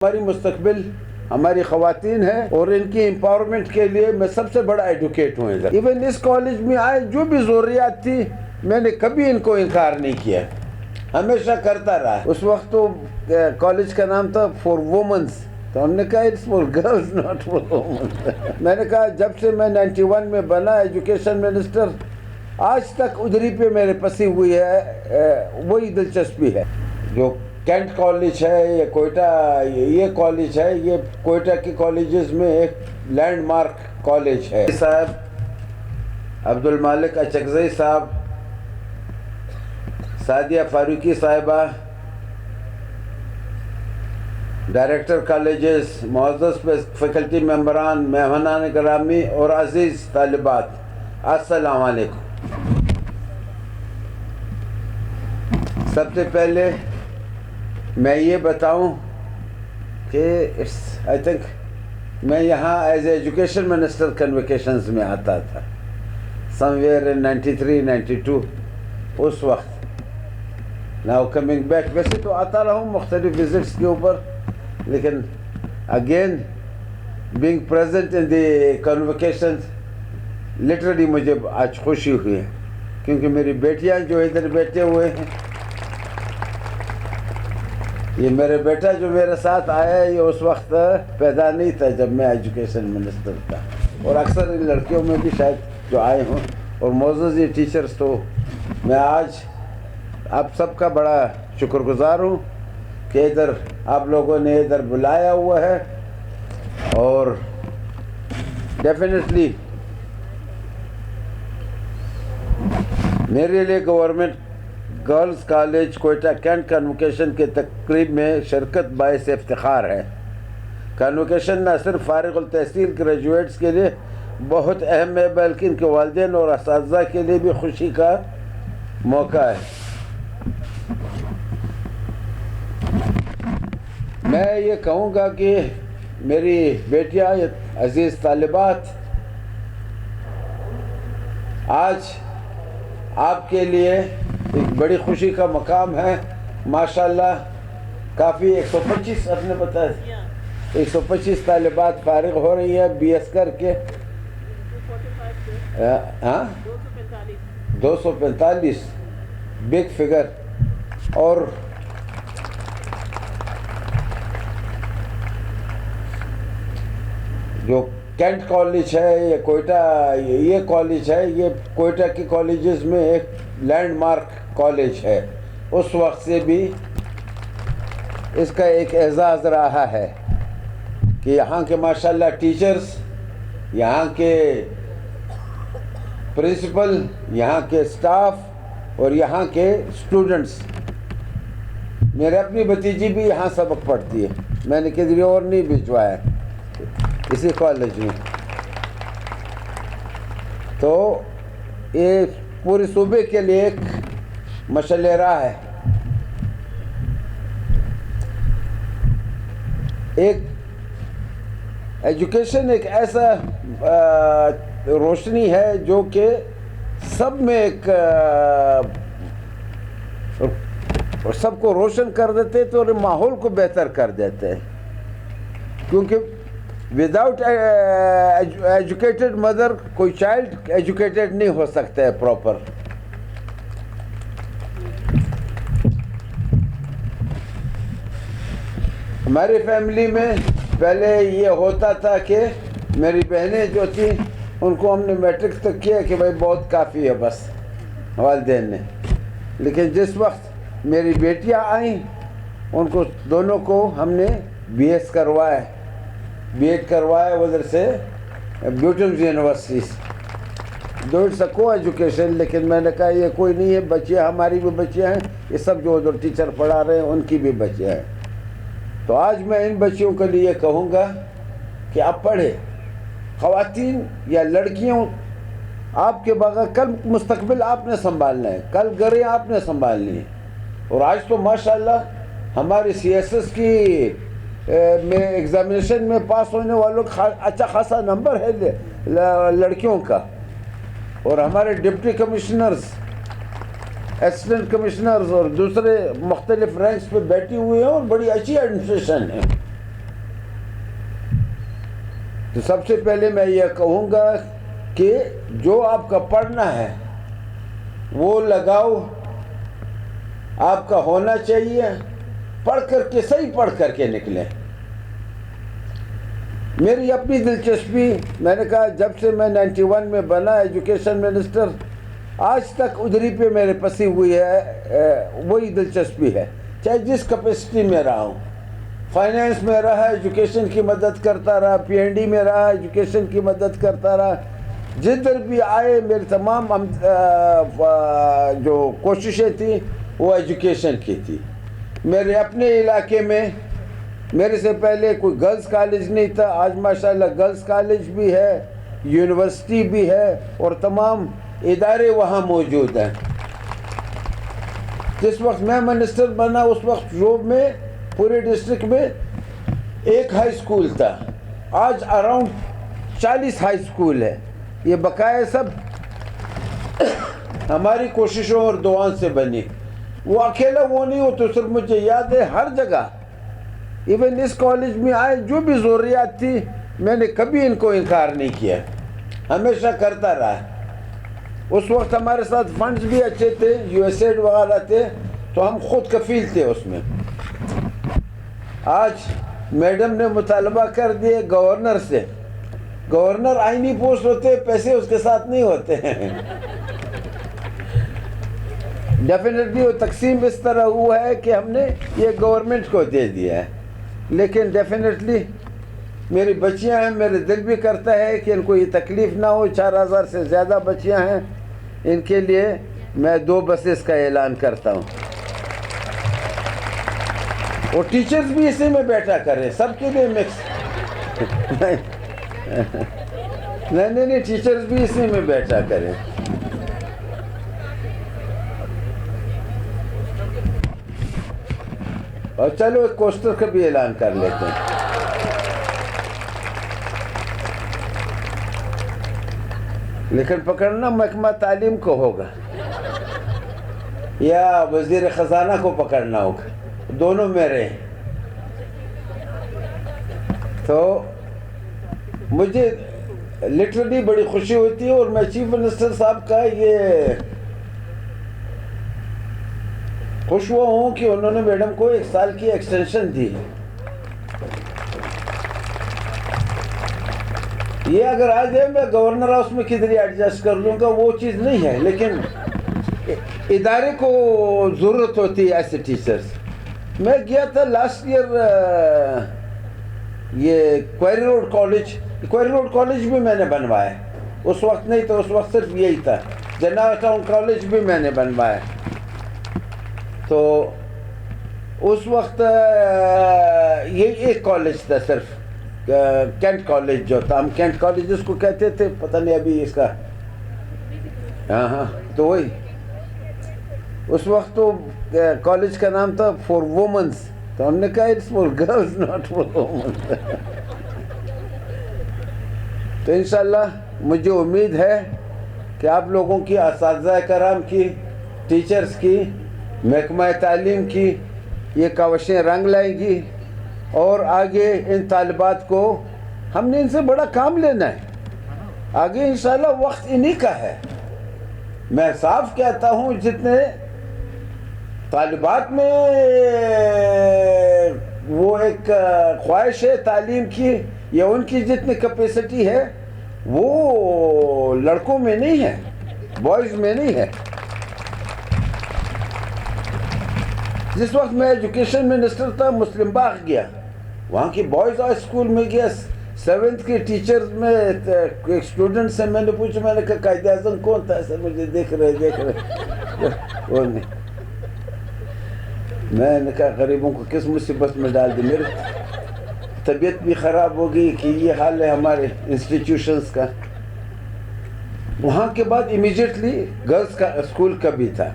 ہماری مستقبل ہماری خواتین ہیں اور ان کی امپاورمنٹ کے لیے میں سب سے بڑا ایڈوکیٹ ہوں ادھر. ایون اس کالج میں آئے جو بھی ضروریات تھی میں نے کبھی ان کو انکار نہیں کیا, ہمیشہ کرتا رہا. اس وقت تو کالج کا نام تھا فار وومنس, تو ہم نے کہا it's for girls not for womens. میں نے کہا جب سے میں 91 میں بنا ایجوکیشن منسٹر آج تک ادھری پہ میرے پسی ہوئی ہے, وہی دلچسپی ہے. جو کینٹ کالج ہے یا کوئٹہ یہ کالج ہے, یہ کوئٹہ کی کالجز میں ایک لینڈ مارک کالج ہے. صاحب عبدالمالک اچکزئی صاحب, سعدیہ فاروقی صاحبہ, ڈائریکٹر کالجز, معزز فیکلٹی ممبران, مہمانان گرامی اور عزیز طالبات, السلام علیکم. سب سے پہلے میں یہ بتاؤں کہ آئی تھنک میں یہاں ایز اے ایجوکیشن منسٹر کنوکیشنز میں آتا تھا سم ویئر ان 93-92 اس وقت. ناؤ کمنگ بیک, ویسے تو آتا رہا ہوں مختلف وزٹس کے اوپر, لیکن again being present in the convocations literally مجھے آج خوشی ہوئی ہے, کیونکہ میری بیٹیاں جو ادھر بیٹھے ہوئے ہیں, یہ میرے بیٹا جو میرے ساتھ آیا ہے یہ اس وقت پیدا نہیں تھا جب میں ایجوکیشن منسٹر تھا, اور اکثر ان لڑکیوں میں بھی شاید جو آئے ہوں, اور معزز یہ ٹیچرز. تو میں آج آپ سب کا بڑا شکر گزار ہوں کہ ادھر آپ لوگوں نے ادھر بلایا ہوا ہے, اور ڈیفینیٹلی میرے لیے government girls college Quetta cantt convocation کے تقریب میں شرکت باعث افتخار ہے. کنوکیشن نہ صرف فارغ التحصیل گریجویٹس کے لیے بہت اہم ہے, بلکہ ان کے والدین اور اساتذہ کے لیے بھی خوشی کا موقع ہے. میں یہ کہوں گا کہ میری بیٹیاں, عزیز طالبات, آج آپ کے لیے ایک بڑی خوشی کا مقام ہے. ماشاءاللہ کافی 125 آپ نے بتایا 125 طالبات فارغ ہو رہی ہے بی ایس کر کے. 245 بگ فگر. اور جو کینٹ کالج ہے یا کوئٹہ یہ کالج ہے, یہ کوئٹہ کی کالجز میں ایک لینڈ مارک کالج ہے. اس وقت سے بھی اس کا ایک اعزاز رہا ہے کہ یہاں کے ماشاءاللہ ٹیچرز, یہاں کے پرنسپل, یہاں کے سٹاف اور یہاں کے اسٹوڈنٹس. میرے اپنی بھتیجی بھی یہاں سبق پڑھتی ہے, میں نے کدھر اور نہیں بھجوایا, اسی کالج میں. تو یہ پورے صوبے کے لیے ایک مشعل راہ ہے. ایک ایجوکیشن ایک ایسا روشنی ہے جو کہ سب میں ایک سب کو روشن کر دیتے تو ماحول کو بہتر کر دیتے ہیں, کیونکہ وداؤٹ ایجوکیٹڈ مدر کوئی چائلڈ ایجوکیٹڈ نہیں ہو سکتا ہے پراپر. ہماری فیملی میں پہلے یہ ہوتا تھا کہ میری بہنیں جو تھیں ان کو ہم نے میٹرک تک کیا کہ بھائی بہت کافی ہے بس والدین نے, لیکن جس وقت میری بیٹیاں آئیں ان کو دونوں کو ہم نے بی ایس کروایا, بی ایڈ کروایا ادھر سے بیوٹنز یونیورسٹی سے. دو اٹس کو ایجوکیشن, لیکن میں نے کہا یہ کوئی نہیں ہے, بچیاں ہماری بھی بچیاں ہیں, یہ سب جو ادھر ٹیچر پڑھا رہے ہیں ان کی بھی بچیاں ہیں. تو آج میں ان بچیوں کے لیے کہوں گا کہ آپ پڑھیں. خواتین یا لڑکیوں, آپ کے بغیر کل مستقبل آپ نے سنبھالنا ہے, کل گھریں آپ نے سنبھالنی ہے. اور آج تو ماشاءاللہ ہماری سی ایس ایس کی میں ایگزامینیشن میں پاس ہونے والوں کا اچھا خاصا نمبر ہے لڑکیوں کا, اور ہمارے ڈپٹی کمشنرز, اسسٹنٹ کمشنرز اور دوسرے مختلف رینکس پہ بیٹھی ہوئی ہیں, اور بڑی اچھی ایڈمنسٹریشن ہے. تو سب سے پہلے میں یہ کہوں گا کہ جو آپ کا پڑھنا ہے وہ لگاؤ آپ کا ہونا چاہیے، پڑھ کر کے صحیح پڑھ کر کے نکلیں۔ میری اپنی دلچسپی، میں نے کہا جب سے میں 91 میں بنا ایجوکیشن منسٹر، آج تک ادھری پہ میرے پسی ہوئی ہے، وہی دلچسپی ہے، چاہے جس کیپیسٹی میں رہا ہوں۔ فائنینس میں رہا، ایجوکیشن کی مدد کرتا رہا، پی این ڈی میں رہا، ایجوکیشن کی مدد کرتا رہا، جدھر بھی آئے میری تمام جو کوششیں تھیں وہ ایجوکیشن کی تھی۔ میرے اپنے علاقے میں میرے سے پہلے کوئی گرلز کالج نہیں تھا، آج ماشاءاللہ گرلز کالج بھی ہے، یونیورسٹی بھی ہے، اور تمام ادارے وہاں موجود ہیں۔ جس وقت میں منسٹر بنا اس وقت جوب میں پورے ڈسٹرکٹ میں ایک ہائی اسکول تھا، آج اراؤنڈ 40 ہائی اسکول ہے۔ یہ بقایا سب ہماری کوششوں اور دعاؤں سے بنی۔ وہ اکیلا وہ نہیں ہو، تو صرف مجھے یاد ہے ہر جگہ، ایون اس کالج میں آئے جو بھی ضروریات تھی میں نے کبھی ان کو انکار نہیں کیا، ہمیشہ کرتا رہا۔ اس وقت ہمارے ساتھ فنڈز بھی اچھے تھے، یو ایس ایڈ وغیرہ تھے، تو ہم خود کفیل تھے اس میں۔ آج میڈم نے مطالبہ کر دیے گورنر سے، گورنر آئینی پوسٹ ہوتے، پیسے اس کے ساتھ نہیں ہوتے ہیں۔ ڈیفینیٹلی وہ تقسیم اس طرح ہوا ہے کہ ہم نے یہ گورنمنٹ کو دے دیا ہے، لیکن ڈیفینیٹلی میری بچیاں ہیں، میرے دل بھی کرتا ہے کہ ان کو یہ تکلیف نہ ہو۔ 4000 سے زیادہ بچیاں ہیں، ان کے لیے میں 2 بسز کا اعلان کرتا ہوں، اور ٹیچرز بھی اسی میں بیٹھا کریں، سب کے لیے مکس نہیں، ٹیچرز بھی اسی میں بیٹھا کریں۔ اور چلو ایک کوسٹر کا بھی اعلان کر لیتے ہیں۔ لیکن پکڑنا محکمہ تعلیم کو ہوگا یا وزیر خزانہ کو پکڑنا ہوگا، دونوں میرے ہیں۔ تو مجھے لٹرلی بڑی خوشی ہوتی ہے، اور میں چیف منسٹر صاحب کا یہ خوش ہوا ہوں کہ انہوں نے میڈم کو 1 سال کی ایکسٹینشن دی۔ یہ اگر آ جائے میں گورنر ہاؤس میں کدھر ایڈجسٹ کر لوں گا، وہ چیز نہیں ہے، لیکن ادارے کو ضرورت ہوتی ہے ایسے ٹیچرز۔ میں گیا تھا لاسٹ ایئر یہ کوئری روڈ کالج بھی میں نے بنوایا، اس وقت نہیں تو اس وقت صرف یہی تھا۔ جناح ٹاؤن کالج بھی میں نے بنوایا، تو اس وقت یہ ایک کالج تھا صرف، کینٹ کالج جو تھا، ہم کینٹ کالج اس کو کہتے تھے، پتہ نہیں ابھی اس کا، ہاں تو وہی اس وقت تو کالج کا نام تھا فار وومنز، تو ہم نے کہا it's for girls not for womens. تو انشاءاللہ مجھے امید ہے کہ آپ لوگوں کی، اساتذہ کرام کی، ٹیچرز کی، محکمہ تعلیم کی یہ کاوشیں رنگ لائیں گی، اور آگے ان طالبات کو ہم نے ان سے بڑا کام لینا ہے۔ آگے انشاءاللہ وقت انہی کا ہے۔ میں صاف کہتا ہوں، جتنے طالبات میں وہ ایک خواہش ہے تعلیم کی، یا ان کی جتنی کیپیسٹی ہے، وہ لڑکوں میں نہیں ہے، بوائز میں نہیں ہے۔ جس وقت میں ایجوکیشن منسٹر تھا، مسلم باغ گیا، وہاں کی بوائز ہائی اسکول میں گیا، 7th کے ٹیچرز میں ایک اسٹوڈنٹ سے میں نے پوچھا، میں نے کہا قائد اعظم کون تھا؟ سر مجھے دیکھ رہے وہ نہیں۔ میں نے کہا غریبوں کو کس مصیبت میں ڈال دی، میری طبیعت بھی خراب ہو گئی کہ یہ حال ہے ہمارے انسٹیٹیوشنز کا۔ وہاں کے بعد امیجیٹلی گرلز کا اسکول کا بھی تھا،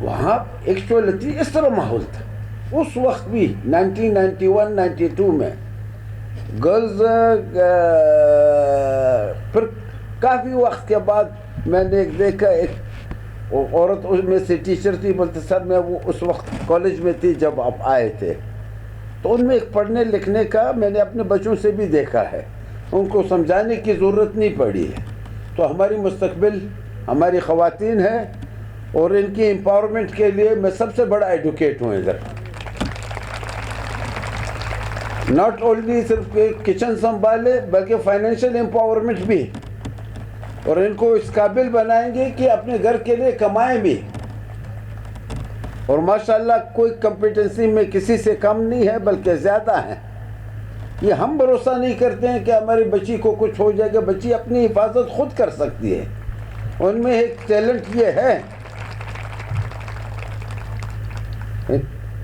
وہاں ایکچولی اس طرح ماحول تھا اس وقت بھی 1991-92 میں۔ گرلز پھر کافی وقت کے بعد میں نے دیکھا، ایک عورت اس میں سے ٹیچر تھی، بولتے سر میں وہ اس وقت کالج میں تھی جب آپ آئے تھے، تو ان میں ایک پڑھنے لکھنے کا میں نے اپنے بچوں سے بھی دیکھا ہے، ان کو سمجھانے کی ضرورت نہیں پڑی ہے. تو ہماری مستقبل ہماری خواتین ہیں اور ان کی امپاورمنٹ کے لیے میں سب سے بڑا ایڈوکیٹ ہوں ادھر. ناٹ اونلی صرف کچن سنبھالے بلکہ فائنینشیل امپاورمنٹ بھی, اور ان کو اس قابل بنائیں گے کہ اپنے گھر کے لیے کمائیں بھی. اور ماشاءاللہ کوئی کمپیٹنسی میں کسی سے کم نہیں ہے بلکہ زیادہ ہے. یہ ہم بھروسہ نہیں کرتے ہیں کہ ہماری بچی کو کچھ ہو جائے گا. بچی اپنی حفاظت خود کر سکتی ہے. ان میں ایک ٹیلنٹ یہ ہے.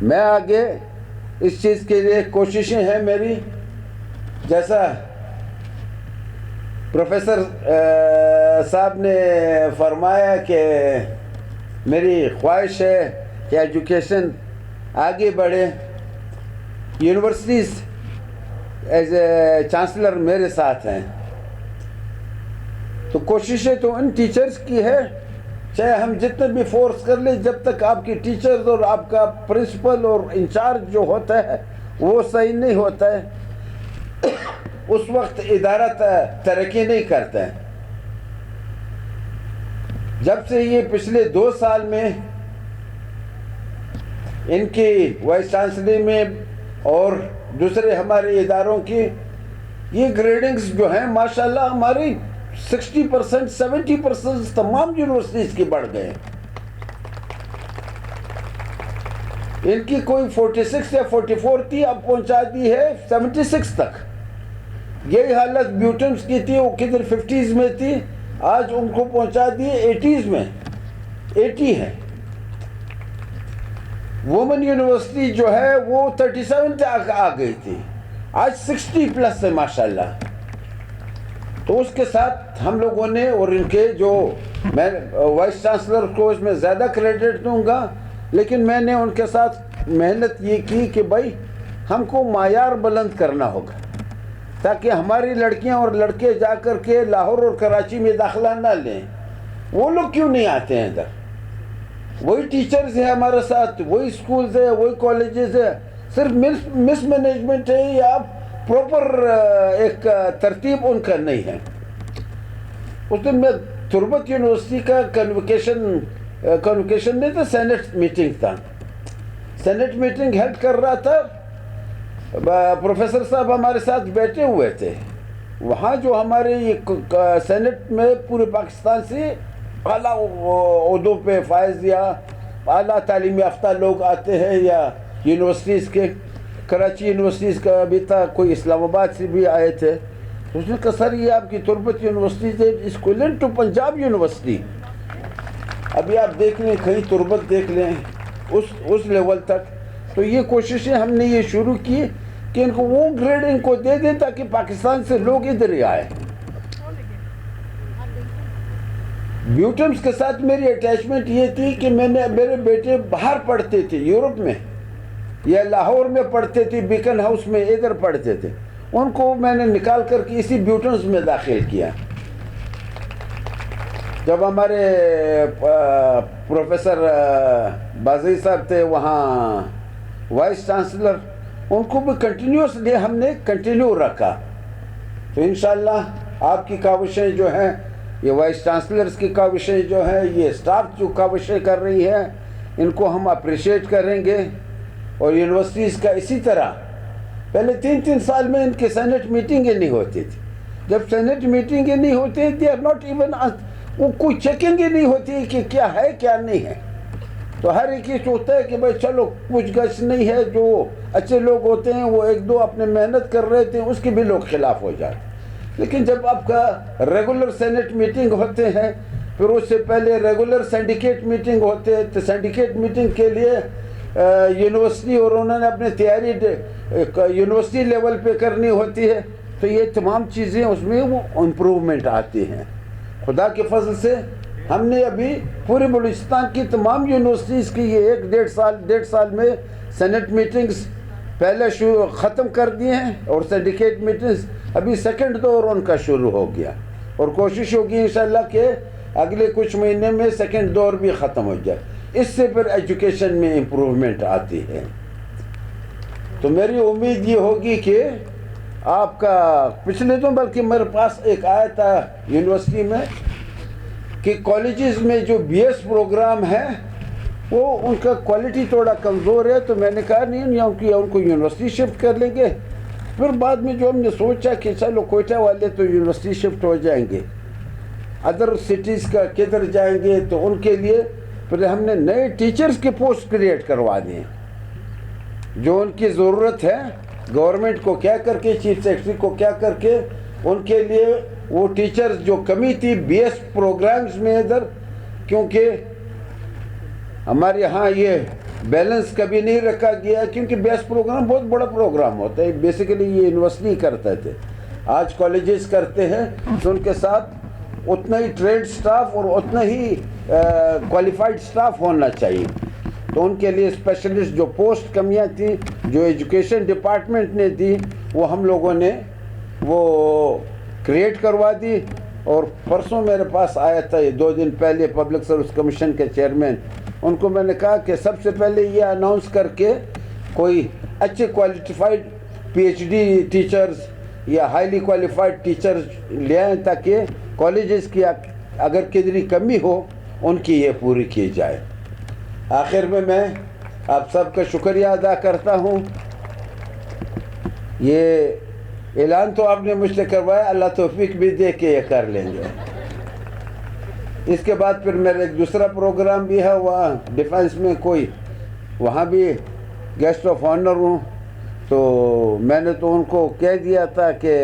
میں آگے اس چیز کے لیے کوششیں ہیں میری, جیسا پروفیسر صاحب نے فرمایا کہ میری خواہش ہے کہ ایجوکیشن آگے بڑھے. یونیورسٹیز ایز اے چانسلر میرے ساتھ ہیں, تو کوششیں تو ان ٹیچرز کی ہے, چاہے ہم جتنے بھی فورس کر لیں, جب تک آپ کی ٹیچرز اور آپ کا پرنسپل اور انچارج جو ہوتا ہے وہ صحیح نہیں ہوتا ہے, اس وقت ادارہ ترقی نہیں کرتا ہے. جب سے یہ پچھلے 2 سال میں ان کی وائس چانسلری میں اور دوسرے ہمارے اداروں کی یہ گریڈنگز جو ہیں ماشاءاللہ ہماری 60% 70% تمام یونیورسٹیز کی بڑھ گئے. ان کی کوئی 46 یا 44 تھی, اب پہنچا دی ہے 76 تک. یہی حالت بیوٹنس کی تھی, وہ کدھر 50s میں تھی, آج ان کو پہنچا دیے 80s میں, 80 ہے. وومن یونیورسٹی جو ہے وہ 37 تک آ گئی تھی, آج 60+ ہے ماشاءاللہ. تو اس کے ساتھ ہم لوگوں نے, اور ان کے جو میں وائس چانسلر کو اس میں زیادہ کریڈٹ دوں گا, لیکن میں نے ان کے ساتھ محنت یہ کی کہ بھائی ہم کو معیار بلند کرنا ہوگا تاکہ ہماری لڑکیاں اور لڑکے جا کر کے لاہور اور کراچی میں داخلہ نہ لیں. وہ لوگ کیوں نہیں آتے ہیں ادھر؟ وہی ٹیچرز ہیں ہمارے ساتھ, وہی سکولز ہیں, وہی کالجز ہیں, صرف مس مینجمنٹ ہے یا پراپر ایک ترتیب ان کا نہیں ہے. اس دن میں تربت یونیورسٹی کا کنوکیشن نہیں تھا, سینٹ میٹنگ تھا. سینٹ میٹنگ ہیلڈ کر رہا تھا, پروفیسر صاحب ہمارے ساتھ بیٹھے ہوئے تھے. وہاں جو ہمارے یہ سینٹ میں پورے پاکستان سے اعلیٰ عہدوں پہ فائز یا اعلیٰ تعلیم یافتہ لوگ آتے ہیں, یا یونیورسٹیز کے, کراچی یونیورسٹیز کا بھی تھا, کوئی اسلام آباد سے بھی آئے تھے. اس نے کہا سر یہ آپ کی Turbat university is equivalent to Punjab university. ابھی آپ دیکھ لیں, کہیں تربت دیکھ لیں اس لیول تک. تو یہ کوششیں ہم نے یہ شروع کی کہ ان کو وہ گریڈ ان کو دے دیں تاکہ پاکستان سے لوگ ادھر ہی آئے. بیوٹمس کے ساتھ میری اٹیچمنٹ یہ تھی کہ میرے بیٹے باہر پڑھتے تھے, یورپ میں یا لاہور میں پڑھتے تھے, بیکن ہاؤس میں ادھر پڑھتے تھے. ان کو میں نے نکال کر کے اسی بیوٹنس میں داخل کیا. جب ہمارے پروفیسر بازی صاحب تھے وہاں وائس چانسلر, ان کو بھی کنٹینیوسلی ہم نے کنٹینیو رکھا. تو انشاءاللہ آپ کی کاوشیں جو ہیں, یہ وائس چانسلرز کی کاوشیں جو ہیں, یہ اسٹاف جو کاوشیں کر رہی ہے, ان کو ہم اپریشیٹ کریں گے. اور یونیورسٹیز کا اسی طرح پہلے 3 سال میں ان کے سینٹ میٹنگیں نہیں ہوتی تھی. جب سینٹ میٹنگیں نہیں ہوتی, دے آر ناٹ ایون, وہ کوئی چیکنگ ہی نہیں ہوتی کہ کیا ہے کیا نہیں ہے. تو ہر ایک یہ سوچتا ہے کہ بھائی چلو کچھ گچ نہیں ہے. جو اچھے لوگ ہوتے ہیں وہ 1-2 اپنے محنت کر رہے تھے, اس کے بھی لوگ خلاف ہو جاتے. لیکن جب آپ کا ریگولر سینٹ میٹنگ ہوتے ہیں, پھر اس سے پہلے ریگولر سینڈیکیٹ میٹنگ ہوتے ہیں, تو سینڈیکیٹ میٹنگ کے لیے یونیورسٹی اور انہوں نے اپنی تیاری یونیورسٹی لیول پہ کرنی ہوتی ہے. تو یہ تمام چیزیں اس میں وہ امپروومنٹ آتی ہیں. خدا کے فضل سے ہم نے ابھی پورے بلوچستان کی تمام یونیورسٹیز کی یہ 1.5 سال میں سینٹ میٹنگز پہلے ختم کر دیے ہیں, اور سینڈیکیٹ میٹنگز ابھی سیکنڈ دور ان کا شروع ہو گیا. اور کوشش ہوگی انشاءاللہ کہ اگلے کچھ مہینے میں سیکنڈ دور بھی ختم ہو جائے. اس سے پھر ایجوکیشن میں امپروومنٹ آتی ہے. تو میری امید یہ ہوگی کہ آپ کا پچھلے دن بلکہ میرے پاس ایک آیا تھا یونیورسٹی میں کہ کالجز میں جو بی ایس پروگرام ہے وہ ان کا کوالٹی تھوڑا کمزور ہے، تو میں نے کہا نہیں ان کو یونیورسٹی شفٹ کر لیں گے. پھر بعد میں جو ہم نے سوچا کہ چلو کوئٹہ والے تو یونیورسٹی شفٹ ہو جائیں گے، ادر سٹیز کا کدھر جائیں گے، تو ان کے لیے پھر ہم نے نئے ٹیچرز کے پوسٹ کریٹ کروا دیے جو ان کی ضرورت ہے. گورنمنٹ کو کیا کر کے، چیف سیکرٹری کو کیا کر کے ان کے لیے وہ ٹیچرز جو کمی تھی بی ایس پروگرامز میں ادھر، کیونکہ ہمارے یہاں یہ بیلنس کبھی نہیں رکھا گیا، کیونکہ بی ایس پروگرام بہت بڑا پروگرام ہوتا ہے. بیسیکلی یہ یونیورسٹی کرتے تھے، آج کالجز کرتے ہیں، تو ان کے ساتھ اتنا ہی ٹرینڈ سٹاف اور اتنا ہی کوالیفائڈ سٹاف ہونا چاہیے. تو ان کے لیے اسپیشلسٹ جو پوسٹ کمیاں تھیں جو ایجوکیشن ڈپارٹمنٹ نے دی، وہ ہم لوگوں نے وہ کریٹ کروا دی. اور پرسوں میرے پاس آیا تھا، یہ 2 دن پہلے، پبلک سروس کمیشن کے چیئرمین. ان کو میں نے کہا کہ سب سے پہلے یہ اناؤنس کر کے کوئی اچھے qualified P H D teachers یا ہائیلی کوالیفائڈ ٹیچرز لے آئیں، تاکہ کالجز کی اگر کدھر کمی ہو ان کی یہ پوری کی جائے. آخر میں آپ سب کا شکریہ ادا کرتا ہوں. یہ اعلان تو آپ نے مجھ سے کروایا، اللہ توفیق بھی دے کے یہ کر لیں گے. اس کے بعد پھر میرا ایک دوسرا پروگرام بھی ہے وہاں ڈیفنس میں، کوئی وہاں بھی گیسٹ آف آنر ہوں. تو میں نے تو ان کو کہہ دیا تھا کہ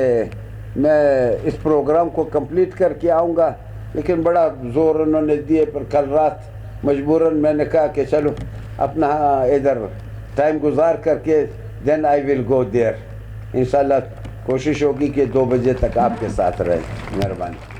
میں اس پروگرام کو کمپلیٹ کر کے آؤں گا، لیکن بڑا زور انہوں نے دیے. پر کل رات مجبوراً میں نے کہا کہ چلو اپنا ادھر ٹائم گزار کر کے دین آئی ول گو دیئر. انشاءاللہ کوشش ہوگی کہ 2 بجے تک آپ کے ساتھ رہیں. مہربانی.